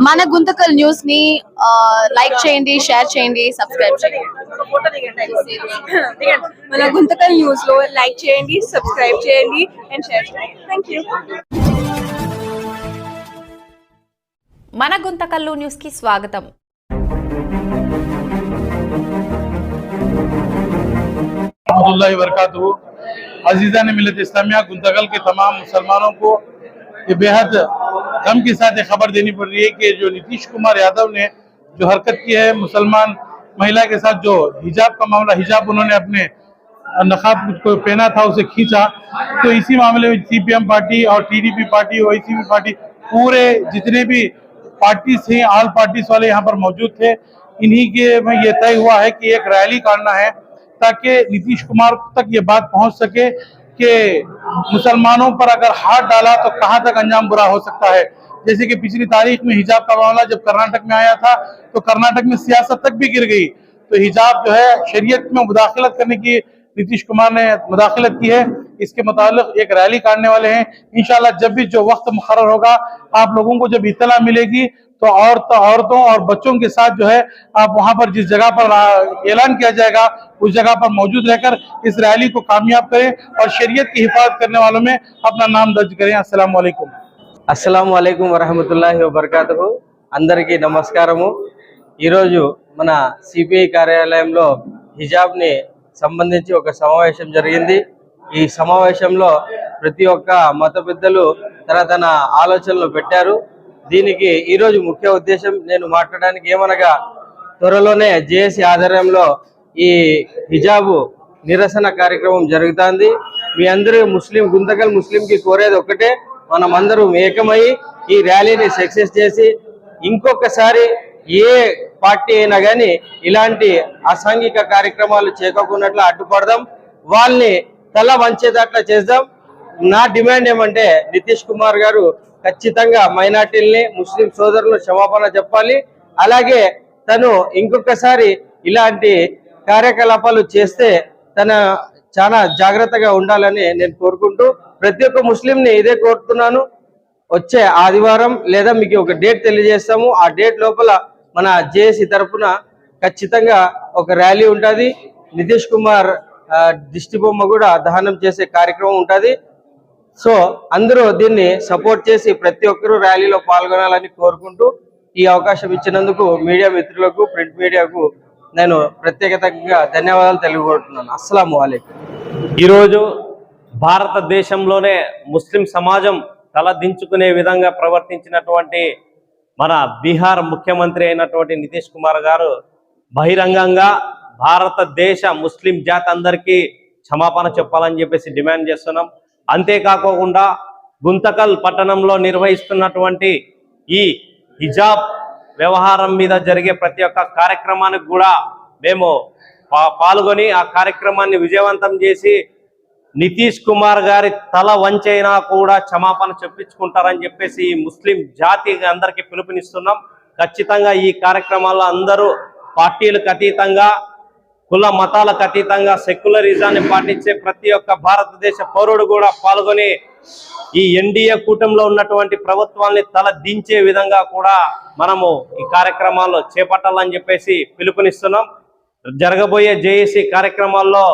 మన గుంతకల్ న్యూస్ ని లైక్ చేయండి, షేర్ చేయండి, సబ్స్క్రైబ్ చేయండి. మన గుంతకల్ న్యూస్ లో లైక్ చేయండి, సబ్స్క్రైబ్ చేయండి అండ్ షేర్ చేయండి. థాంక్యూ. మన గుంతకల్లు న్యూస్ కి స్వాగతం. अजीज़ान मिलत इस्लामिया गुंतकल के तमाम मुसलमानों को ये बेहद गम के साथ खबर देनी पड़ रही है कि जो नीतीश कुमार यादव ने जो हरकत की है मुसलमान महिला के साथ, जो हिजाब का मामला, हिजाब उन्होंने अपने नकाब को पहना था उसे खींचा, तो इसी मामले में सीपीएम पार्टी और टीडीपी पार्टी, ओईसीपी पार्टी, पूरे जितने भी पार्टी थे, ऑल पार्टीज वाले यहाँ पर मौजूद थे. इन्हीं के में ये तय हुआ है कि एक रैली काटना है ताकि नीतीश कुमार तक ये बात पहुंच सके कि मुसलमानों पर अगर हाथ डाला तो कहां तक अंजाम बुरा हो सकता है. जैसे कि पिछली तारीख में हिजाब का मामला जब कर्नाटक में आया था तो कर्नाटक में सियासत तक भी गिर गई. तो हिजाब जो है शरीयत में मुदाखलत करने की नीतीश कुमार ने मुदाखलत की है. इसके मुताबिक एक रैली काटने वाले हैं. इंशाल्लाह जब भी जो वक्त मुकर्रर होगा, आप लोगों को जब इत्तला मिलेगी तो औरतों और बच्चों के साथ जो है आप वहां पर जिस जगह पर ऐलान किया जाएगा उस जगह पर मौजूद रहकर इस रैली को कामयाब करें और शरीयत की हिफाजत करने वालों में अपना नाम दर्ज करें. अस्सलाम वालेकुम. అస్సలాము అలైకుం వరహమతుల్లాహి వబర్కాతుహు. అందరికీ నమస్కారము. ఈరోజు మన సిపిఐ కార్యాలయంలో హిజాబ్ని సంబంధించి ఒక సమావేశం జరిగింది. ఈ సమావేశంలో ప్రతి ఒక్క మత పెద్దలు తన ఆలోచనలు పెట్టారు. దీనికి ఈరోజు ముఖ్య ఉద్దేశం నేను మాట్లాడడానికి ఏమనగా, త్వరలోనే జేఏసీ ఆధ్వర్యంలో ఈ హిజాబు నిరసన కార్యక్రమం జరుగుతుంది. మీ అందరూ గుంతకల్ ముస్లింకి కోరేది ఒక్కటే, మనం అందరం ఏకమై ఈ ర్యాలీని సక్సెస్ చేసి ఇంకొకసారి ఏ పార్టీ అయినా కానీ ఇలాంటి అసాంఘిక కార్యక్రమాలు చేయకున్నట్లు అడ్డుపడదాం, వాళ్ళని తల వంచేటట్లా చేద్దాం. నా డిమాండ్ ఏమంటే, నితీష్ కుమార్ గారు ఖచ్చితంగా మైనార్టీల్ని, ముస్లిం సోదరులను క్షమాపణ చెప్పాలి. అలాగే తను ఇంకొకసారి ఇలాంటి కార్యకలాపాలు చేస్తే తన చాలా జాగ్రత్తగా ఉండాలని నేను కోరుకుంటూ ప్రతి ఒక్క ముస్లింని ఇదే కోరుతున్నాను. వచ్చే ఆదివారం లేదా మీకు ఒక డేట్ తెలియజేస్తాము. ఆ డేట్ లోపల మన జేఏసీ తరఫున ఖచ్చితంగా ఒక ర్యాలీ ఉంటుంది. నితీష్ కుమార్ దిష్టి బొమ్మ కూడా దహనం చేసే కార్యక్రమం ఉంటుంది. సో అందరూ దీన్ని సపోర్ట్ చేసి ప్రతి ఒక్కరూ ర్యాలీలో పాల్గొనాలని కోరుకుంటూ ఈ అవకాశం ఇచ్చినందుకు మీడియా మిత్రులకు, ప్రింట్ మీడియాకు నేను ప్రత్యేకంగా ధన్యవాదాలు తెలుపుకుంటున్నాను. అస్సలాము అలైకుం. ఈరోజు భారతదేశంలోనే ముస్లిం సమాజం తలదించుకునే విధంగా ప్రవర్తించినటువంటి మన బీహార్ ముఖ్యమంత్రి అయినటువంటి నితీష్ కుమార్ గారు బహిరంగంగా భారతదేశ ముస్లిం జాతి అందరికీ క్షమాపణ చెప్పాలని చెప్పేసి డిమాండ్ చేస్తున్నాం. అంతేకాకుండా గుంతకల్ పట్టణంలో నిర్వహిస్తున్నటువంటి ఈ హిజాబ్ వ్యవహారం మీద జరిగే ప్రతి ఒక్క కార్యక్రమానికి కూడా మేము పాల్గొని ఆ కార్యక్రమాన్ని విజయవంతం చేసి నితీష్ కుమార్ గారి తల వంచైనా కూడా క్షమాపణ చెప్పించుకుంటారని చెప్పేసి ఈ ముస్లిం జాతి అందరికీ పిలుపునిస్తున్నాం. ఖచ్చితంగా ఈ కార్యక్రమాల్లో అందరూ పార్టీలకు అతీతంగా, కుల మతాలకు అతీతంగా సెక్యులరిజాన్ని పాటించే ప్రతి ఒక్క భారతదేశ పౌరుడు కూడా పాల్గొని ఈ ఎన్డీఏ కూటమిలో ఉన్నటువంటి ప్రభుత్వాన్ని తల దించే విధంగా కూడా మనము ఈ కార్యక్రమాల్లో చేపట్టాలని చెప్పేసి పిలుపునిస్తున్నాం. జరగబోయే జేఏసీ కార్యక్రమాల్లో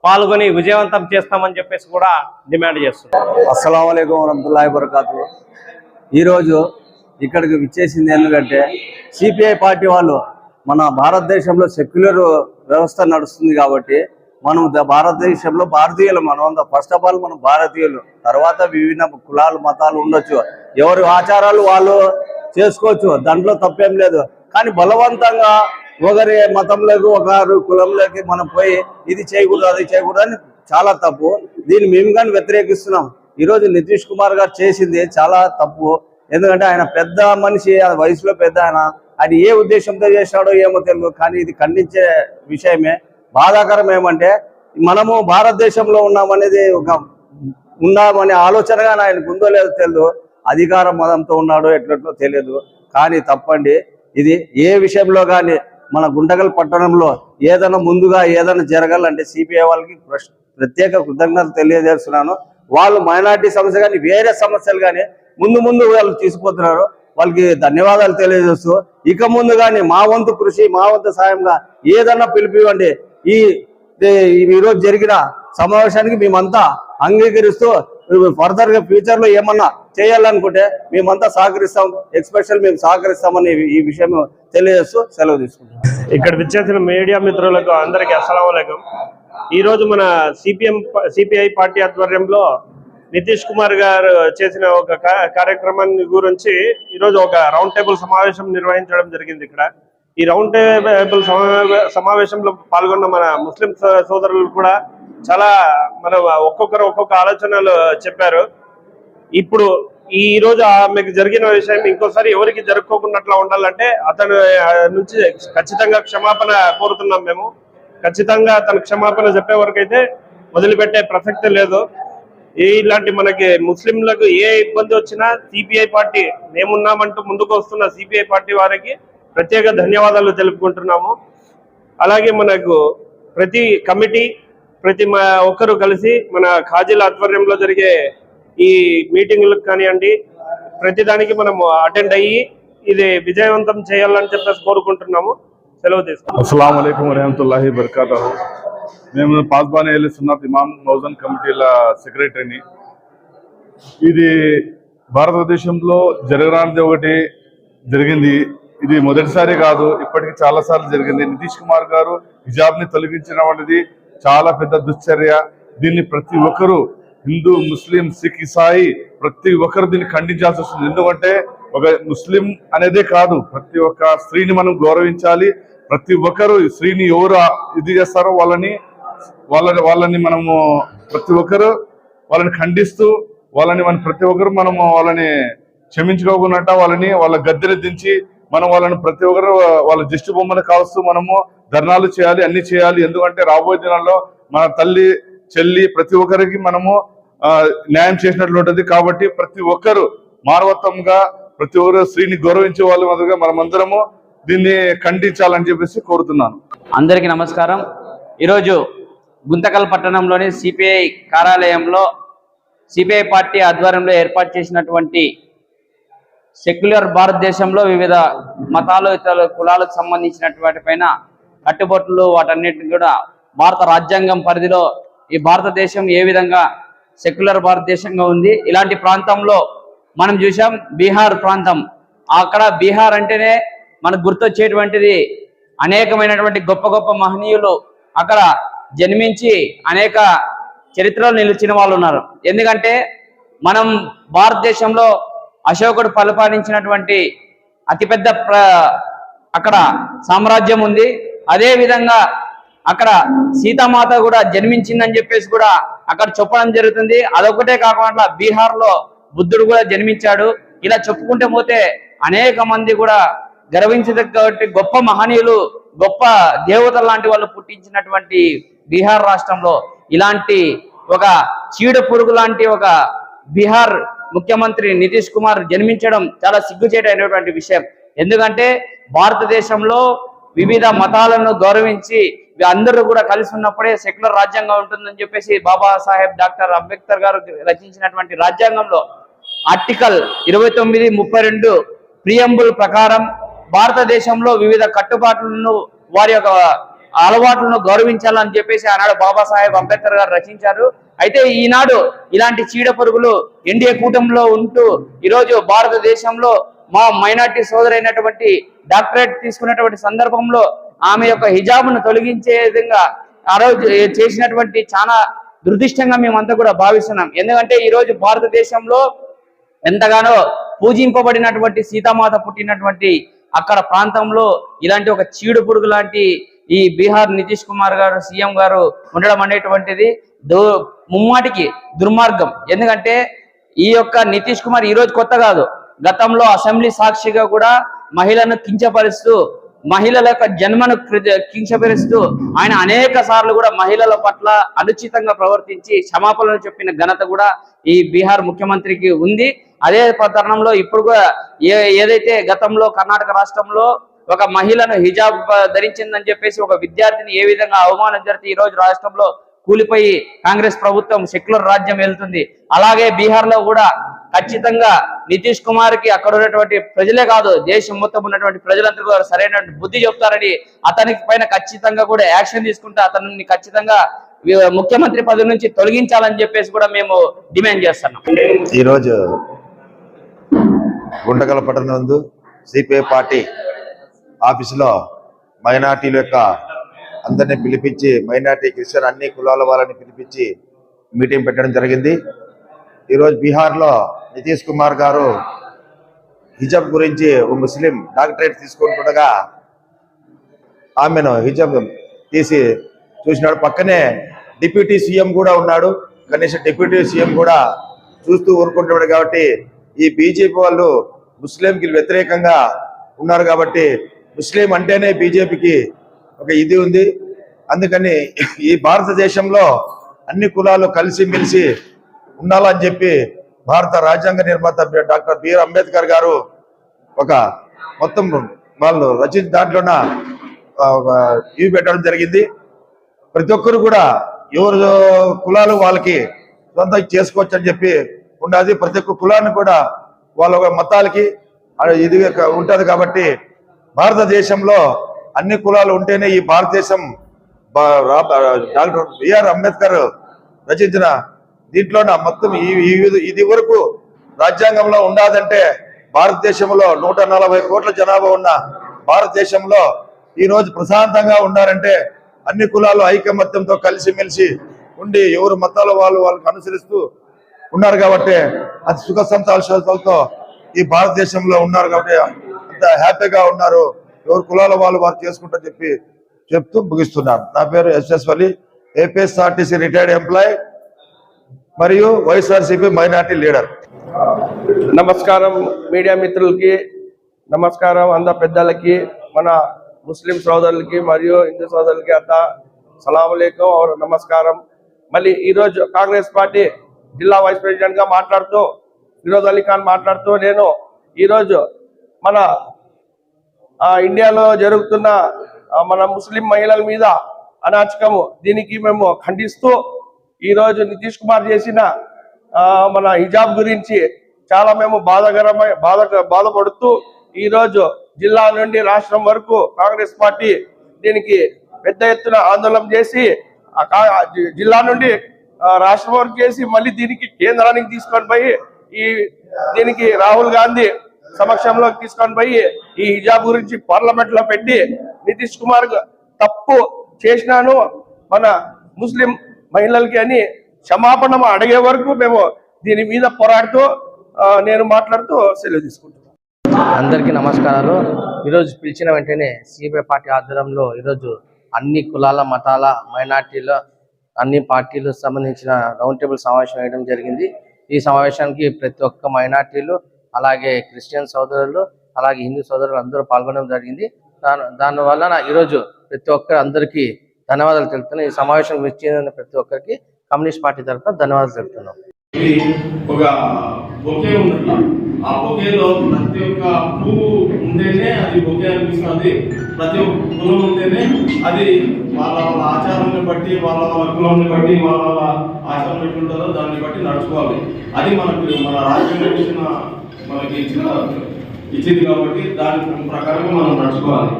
పాల్గొని విజయవంతం చేస్తామని చెప్పేసి కూడా డిమాండ్ చేస్తున్నాం. అస్సలాము అలైకుం వరహమతుల్లాహి వబరకాతుహు. ఈరోజు ఇక్కడికి విచ్చేసింది ఎందుకంటే, సిపిఐ పార్టీ వాళ్ళు మన భారతదేశంలో సెక్యులర్ వ్యవస్థ నడుస్తుంది కాబట్టి మనం భారతదేశంలో భారతీయులు, మనం ఫస్ట్ ఆఫ్ ఆల్ మనం భారతీయులు. తర్వాత విభిన్న కులాలు, మతాలు ఉండొచ్చు, ఎవరి ఆచారాలు వాళ్ళు చేసుకోవచ్చు, దాంట్లో తప్పేం లేదు. కానీ బలవంతంగా ఒకరి మతంలోకి, ఒకరి కులంలోకి మనం పోయి ఇది చేయకూడదు, అది చేయకూడదు అని చాలా తప్పు. దీన్ని మేము కానీ వ్యతిరేకిస్తున్నాం. ఈరోజు నితీష్ కుమార్ గారు చేసింది చాలా తప్పు. ఎందుకంటే ఆయన పెద్ద మనిషి, వయసులో పెద్ద ఆయన ఏ ఉద్దేశంతో చేశాడో ఏమో తెలియదు. కానీ ఇది ఖండించే విషయమే. బాధాకరం ఏమంటే, మనము భారతదేశంలో ఉన్నామనేది ఉన్నామనే ఆలోచనగా ఆయనకు ఉందో లేదో తెలియదు. అధికార మతంతో ఉన్నాడో ఎట్లట్లో తెలియదు. కానీ తప్పండి, ఇది ఏ విషయంలో కానీ మన గుంటకల్ పట్టణంలో ఏదైనా ముందుగా ఏదైనా జరగాలంటే సిపిఐ వాళ్ళకి ప్రత్యేక కృతజ్ఞతలు తెలియజేస్తున్నాను. వాళ్ళు మైనారిటీ సమస్య కానీ వేరే సమస్యలు కానీ ముందు వాళ్ళు తీసుకుపోతున్నారు. వాళ్ళకి ధన్యవాదాలు తెలియజేస్తూ ఇక ముందు కానీ మా వంతు కృషి మా వంతు సాయంగా ఏదన్నా పిలిపివ్వండి. ఈరోజు జరిగిన సమావేశానికి మేమంతా అంగీకరిస్తూ ఫర్దర్ గా ఫ్యూచర్ లో ఏమన్నా చేయాలనుకుంటే మేమంతా సహకరిస్తాం, ఎక్స్పెషల్ మేము సహకరిస్తామని ఈ విషయం తెలియజేస్తూ సెలవు తీసుకుంటాం. ఇక్కడ విచ్చేసిన మీడియా మిత్రులకు అందరికీ అస్సలాము అలైకుం. ఈ రోజు మన సిపిఐ పార్టీ ఆధ్వర్యంలో నితీష్ కుమార్ గారు చేసిన ఒక కార్యక్రమాన్ని గురించి ఈరోజు ఒక రౌండ్ టేబుల్ సమావేశం నిర్వహించడం జరిగింది. ఇక్కడ ఈ రౌండ్ టేబుల్ సమావేశంలో పాల్గొన్న మన ముస్లిం సోదరులు కూడా చాలా ఒక్కొక్కరు ఒక్కొక్క ఆలోచనలు చెప్పారు. ఇప్పుడు ఈ రోజు మీకు జరిగిన విషయం ఇంకోసారి ఎవరికి జరుపుకోకున్నట్లా ఉండాలంటే అతను నుంచి ఖచ్చితంగా క్షమాపణ కోరుతున్నాం. మేము ఖచ్చితంగా అతను క్షమాపణ చెప్పే వరకు అయితే వదిలిపెట్టే ప్రసక్తి లేదు. ఇలాంటి మనకి ముస్లింలకు ఏ ఇబ్బంది వచ్చినా సిపిఐ పార్టీ మేమున్నామంటూ ముందుకు వస్తున్న సిపిఐ పార్టీ వారికి ప్రత్యేక ధన్యవాదాలు తెలుపుకుంటున్నాము. అలాగే మనకు ప్రతి కమిటీ ప్రతి ఒక్కరు కలిసి మన ఖాజీల ఆధ్వర్యంలో జరిగే ఈ మీటింగులకు కానివ్వండి ప్రతిదానికి మనము అటెండ్ అయ్యి ఇది విజయవంతం చేయాలని చెప్పేసి కోరుకుంటున్నాము. సెలవు తీసుకుంటాం. అస్సలాము అలైకుం వరహమతుల్లాహి వబరకాతుహు. మేము పాస్బానీ అహ్లే సున్నత్ ఇమాం మౌజన్ కమిటీల సెక్రటరీని. ఇది భారతదేశంలో జరగరానిది ఒకటి జరిగింది. ఇది మొదటిసారి కాదు, ఇప్పటికి చాలా సార్లు జరిగింది. నితీష్ కుమార్ గారు హిజాబ్ ని తొలగించడం అనేది చాలా పెద్ద దుశ్చర్య. దీన్ని ప్రతి ఒక్కరూ హిందూ, ముస్లిం, సిక్, ఇసాయి ప్రతి ఒక్కరు దీన్ని ఖండించాల్సి వస్తుంది. ఎందుకంటే ఒక ముస్లిం అనేదే కాదు, ప్రతి ఒక్క స్త్రీని మనం గౌరవించాలి. ప్రతి ఒక్కరు స్త్రీని ఎవరు ఇది చేస్తారో వాళ్ళని మనము ప్రతి ఒక్కరు వాళ్ళని ఖండిస్తూ మనం ప్రతి ఒక్కరు మనము వాళ్ళని క్షమించుకోకుండా వాళ్ళ గద్దెని దించి మనం వాళ్ళని ప్రతి ఒక్కరు వాళ్ళ దిష్టి బొమ్మను కావస్తూ మనము ధర్నాలు చేయాలి, అన్ని చేయాలి. ఎందుకంటే రాబోయే దినాల్లో మన తల్లి చెల్లి ప్రతి ఒక్కరికి మనము న్యాయం చేసినట్లు ఉంటుంది. కాబట్టి ప్రతి ఒక్కరు మానవత్వంగా ప్రతి ఒక్కరు స్త్రీని గౌరవించే వాళ్ళ మొదలుగా మనమందరము దీన్ని ఖండించాలని చెప్పేసి కోరుతున్నాను. అందరికీ నమస్కారం. ఈరోజు గుంతకల్ పట్టణంలోని సిపిఐ కార్యాలయంలో సిపిఐ పార్టీ ఆధ్వర్యంలో ఏర్పాటు చేసినటువంటి సెక్యులర్ భారతదేశంలో వివిధ మతాలు ఇతర కులాలకు సంబంధించినటువంటి పైన కట్టుబాట్లు వాటన్నిటిని కూడా భారత రాజ్యాంగం పరిధిలో ఈ భారతదేశం ఏ విధంగా సెక్యులర్ భారతదేశంగా ఉంది. ఇలాంటి ప్రాంతంలో మనం చూసాం బీహార్ ప్రాంతం. అక్కడ బీహార్ అంటేనే మనకు గుర్తొచ్చేటువంటిది అనేకమైనటువంటి గొప్ప గొప్ప మహనీయులు అక్కడ జన్మించి అనేక చరిత్రలు నిలిచిన వాళ్ళు ఉన్నారు. ఎందుకంటే మనం భారతదేశంలో అశోకుడు పరిపాలించినటువంటి అతిపెద్ద అక్కడ సామ్రాజ్యం ఉంది. అదే విధంగా అక్కడ సీతామాత కూడా జన్మించిందని చెప్పేసి కూడా అక్కడ చెప్పడం జరుగుతుంది. అదొకటే కాకుండా బీహార్ లో బుద్ధుడు కూడా జన్మించాడు. ఇలా చెప్పుకుంటే పోతే అనేక మంది కూడా గర్వించదగ్గ గొప్ప మహనీయులు, గొప్ప దేవతలు లాంటి వాళ్ళు పుట్టించినటువంటి బీహార్ రాష్ట్రంలో ఇలాంటి ఒక చీడ పురుగు లాంటి ఒక బీహార్ ముఖ్యమంత్రి నితీష్ కుమార్ జన్మించడం చాలా సిగ్గుచేటైనటువంటి విషయం. ఎందుకంటే భారతదేశంలో వివిధ మతాలను గౌరవించి అందరూ కూడా కలిసి ఉన్నప్పుడే సెక్యులర్ రాజ్యాంగం ఉంటుందని చెప్పేసి బాబాసాహెబ్ డాక్టర్ అంబేద్కర్ గారు రచించినటువంటి రాజ్యాంగంలో ఆర్టికల్ 29, 32 ప్రియంబుల్ ప్రకారం భారతదేశంలో వివిధ కట్టుబాట్లను వారి యొక్క అలవాట్లను గౌరవించాలని చెప్పేసి ఆనాడు బాబాసాహెబ్ అంబేద్కర్ గారు రచించారు. అయితే ఈనాడు ఇలాంటి చీడ పురుగులు ఎన్డీఏ కూటమిలో ఉంటూ ఈరోజు భారతదేశంలో మా మైనార్టీ సోదరైనటువంటి డాక్టరేట్ తీసుకున్నటువంటి సందర్భంలో ఆమె యొక్క హిజాబ్ను తొలగించే విధంగా ఆ రోజు చేసినటువంటి చాలా దురదృష్టంగా మేమంతా కూడా భావిస్తున్నాం. ఎందుకంటే ఈరోజు భారతదేశంలో ఎంతగానో పూజింపబడినటువంటి సీతామాత పుట్టినటువంటి అక్కడ ప్రాంతంలో ఇలాంటి ఒక చీడు పురుగు లాంటి ఈ బీహార్ నితీష్ కుమార్ గారు సీఎం గారు ఉండడం అనేటువంటిది ముమ్మాటికి దుర్మార్గం. ఎందుకంటే ఈ యొక్క నితీష్ కుమార్ ఈ రోజు కొత్త కాదు, గతంలో అసెంబ్లీ సాక్షిగా కూడా మహిళను కించపరుస్తూ మహిళల యొక్క జన్మను కించపరుస్తూ ఆయన అనేక సార్లు కూడా మహిళల పట్ల అనుచితంగా ప్రవర్తించి క్షమాపణలు చెప్పిన ఘనత కూడా ఈ బీహార్ ముఖ్యమంత్రికి ఉంది. అదే తరుణంలో ఇప్పుడు కూడా ఏదైతే గతంలో కర్ణాటక రాష్ట్రంలో ఒక మహిళను హిజాబ్ ధరించిందని చెప్పేసి ఒక విద్యార్థిని ఏ విధంగా అవమానం జరిగితే ఈ రోజు రాష్ట్రంలో కూలిపోయి కాంగ్రెస్ ప్రభుత్వం సెక్యులర్ రాజ్యం వెళ్తుంది. అలాగే బీహార్ లో కూడా ఖచ్చితంగా నితీష్ కుమార్ కి అక్కడ ఉన్నటువంటి ప్రజలే కాదు, దేశం మొత్తం ఉన్నటువంటి ప్రజలందరూ కూడా సరైనటువంటి బుద్ధి చెప్తారని, అతనికి పైన ఖచ్చితంగా కూడా యాక్షన్ తీసుకుంటే అతన్ని ఖచ్చితంగా ముఖ్యమంత్రి పదవి నుంచి తొలగించాలని చెప్పేసి కూడా మేము డిమాండ్ చేస్తున్నాం. ఈరోజు గుంటకల్ పట్టణం నందు సిపిఐ పార్టీ ఆఫీసులో మైనార్టీల యొక్క అందరినీ పిలిపించి, మైనార్టీ క్రిస్టియన్ అన్ని కులాల వాళ్ళని పిలిపించి మీటింగ్ పెట్టడం జరిగింది. ఈరోజు బీహార్లో నితీష్ కుమార్ గారు హిజాబ్ గురించి ఓ ముస్లిం డాక్టరేట్ తీసుకుంటుండగా ఆమెను హిజాబ్ తీసి చూసినాడు. పక్కనే డిప్యూటీ సీఎం కూడా ఉన్నాడు. కనీసం డిప్యూటీ సీఎం కూడా చూస్తూ ఊరుకుంటున్నాడు. కాబట్టి ఈ బీజేపీ వాళ్ళు ముస్లింకి వ్యతిరేకంగా ఉన్నారు. కాబట్టి ముస్లిం అంటేనే బీజేపీకి ఒక ఇది ఉంది. అందుకని ఈ భారతదేశంలో అన్ని కులాలు కలిసిమెలిసి ఉండాలని చెప్పి భారత రాజ్యాంగ నిర్మాత డాక్టర్ బిఆర్ అంబేద్కర్ గారు ఒక మొత్తం వాళ్ళు రచించిన దాంట్లోన ఇవి పెట్టడం జరిగింది. ప్రతి ఒక్కరు కూడా ఎవరు కులాలు వాళ్ళకి సొంతం చేసుకోవచ్చు అని చెప్పి ఉన్నది. ప్రతి ఒక్క కులాన్ని కూడా వాళ్ళ మతాలకి ఇది ఉంటుంది. కాబట్టి భారతదేశంలో అన్ని కులాలు ఉంటేనే ఈ భారతదేశం డాక్టర్ బిఆర్ అంబేద్కర్ రచించిన దీంట్లోన మొత్తం ఇది వరకు రాజ్యాంగంలో ఉండాదంటే భారతదేశంలో 140 కోట్ల జనాభా ఉన్న భారతదేశంలో ఈ రోజు ప్రశాంతంగా ఉన్నారంటే అన్ని కులాలు ఐకమత్యంతో కలిసిమెలిసి ఉండి ఎవరు మతాల వాళ్ళకి అనుసరిస్తూ ఉన్నారు. కాబట్టి అతి సుఖ సంతోషాలతో ఈ భారతదేశంలో ఉన్నారు. కాబట్టి అంత హ్యాపీగా ఉన్నారు. ఎవరు కులాల వాళ్ళు వారు చేసుకుంటారని చెప్పి చెప్తూ ముగిస్తున్నాను. నా పేరు ఎస్ఎస్ వలి, ఏపీఎస్ఆర్టీసీ రిటైర్డ్ ఎంప్లాయీ మరియు వైఎస్ఆర్సీపీ మైనార్టీ లీడర్. నమస్కారం మీడియా మిత్రులకి, నమస్కారం అందరు పెద్దలకి, మన ముస్లిం సోదరులకి మరియు హిందూ సోదరులకి అంతా సలాం అలైకుం और నమస్కారం. మళ్ళీ ఈరోజు కాంగ్రెస్ పార్టీ జిల్లా వైస్ ప్రెసిడెంట్ గా మాట్లాడుతూ ఫిరోజ్ అలీ ఖాన్ మాట్లాడుతూ నేను ఈరోజు మన ఇండియాలో జరుగుతున్న మన ముస్లిం మహిళల మీద అనాచకము దీనికి మేము ఖండిస్తూ ఈరోజు నితీష్ కుమార్ చేసిన మన హిజాబ్ గురించి చాలా మేము బాధపడుతూ ఈరోజు జిల్లా నుండి రాష్ట్రం వరకు కాంగ్రెస్ పార్టీ దీనికి పెద్ద ఎత్తున ఆందోళన చేసి జిల్లా నుండి రాష్ట్రం వరకు చేసి మళ్ళీ దీనికి కేంద్రానికి తీసుకొని పోయి దీనికి రాహుల్ గాంధీ సమక్షంలో తీసుకొని పోయి ఈ హిజాబ్ గురించి పార్లమెంట్ లో పెట్టి నితీష్ కుమార్ తప్పు చేసినాను మన ముస్లిం మహిళలకి అని క్షమాపణ అడిగే వరకు మేము దీని మీద పోరాడుతూ నేను మాట్లాడుతూ సెలవు తీసుకుంటున్నాను. అందరికీ నమస్కారాలు. ఈరోజు పిలిచిన వెంటనే సిపిఐ పార్టీ ఆధ్వర్యంలో ఈరోజు అన్ని కులాల మతాల మైనార్టీల అన్ని పార్టీలకు సంబంధించిన రౌండ్ టేబుల్ సమావేశం వేయడం జరిగింది. ఈ సమావేశానికి ప్రతి ఒక్క మైనార్టీలు అలాగే క్రిస్టియన్ సోదరులు అలాగే హిందూ సోదరులు అందరూ పాల్గొనడం జరిగింది. దానివల్ల ఈరోజు ప్రతి ఒక్కరు అందరికీ ధన్యవాదాలు తెలుపుతున్నాం. ఈ సమావేశం ఇచ్చిన ప్రతి ఒక్కరికి కమ్యూనిస్ట్ పార్టీ తరఫున ధన్యవాదాలు తెలుపుతున్నాం. ఒక బొకే ఉన్నట్టు ఆ బొకేలో ప్రతి ఒక్క పువ్వు ఉంటేనే అది బొకే అనిపిస్తుంది. ప్రతి ఒక్క కులం ఉంటేనే అది వాళ్ళ ఆచారాన్ని బట్టి వాళ్ళ కులాన్ని బట్టి వాళ్ళ ఆచారం ఎట్లా ఉంటుందో దాన్ని బట్టి నడుచుకోవాలి. అది మన రాజ్యాంగం మనకి ఇచ్చింది కాబట్టి దాని ప్రకారంగా మనం నడుచుకోవాలి.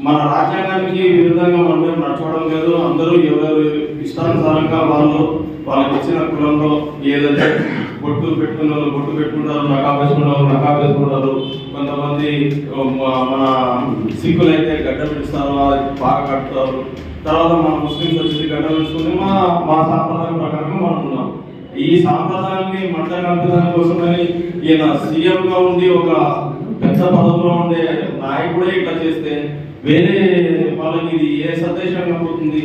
మన రాజ్యాంగానికి విరుద్ధంగా మనం నడుచుకోవడం లేదు. అందరూ ఎవరు ఇష్టానుసారంగా వాళ్ళకి ఇచ్చిన కులంలో ఏదైతే బొట్టు పెట్టుకున్న వాళ్ళు బొట్టు పెట్టుకుంటారు, నకాబ్ వేసుకుంటారు. కొంతమంది మన సిక్కులు అయితే గడ్డ పెడుస్తారు, బాగా కట్టుతారు. తర్వాత మన ముస్లింస్ వచ్చేసి గడ్డ పెట్టుకుని మా సాంప్రదాయం ప్రకారంగా మనం ఉన్నాం. ఈ సాంప్రదాయాన్ని మంట కల్పించడం కోసమని ఈయన సీఎంగా ఉండి ఒక పెద్ద పదవిలో ఉండే నాయకుడే ఇట్లా చేస్తే వేరే వాళ్ళకి ఇది ఏ సందేశంగా పోతుంది?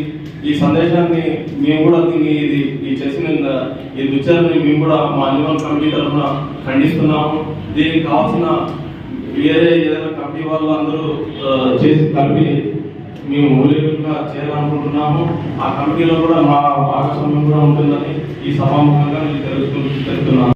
ఈ సందేశాన్ని మేము కూడా దీన్ని ఇది చేసిన ఈ విచారాన్ని మేము కూడా మా అనిమల్ కమిటీ తరఫున ఖండిస్తున్నాము. దీనికి కావాల్సిన వేరే ఏదైనా కమిటీ వాళ్ళు అందరూ చేసి కలిపి మేము ఊరేగింపుగా చేయాలనుకుంటున్నాము. ఆ కమిటీలో కూడా మా భాగస్వామ్యం కూడా ఉంటుందని ఈ సభాముఖంగా నేను తెలుపుతున్నాను.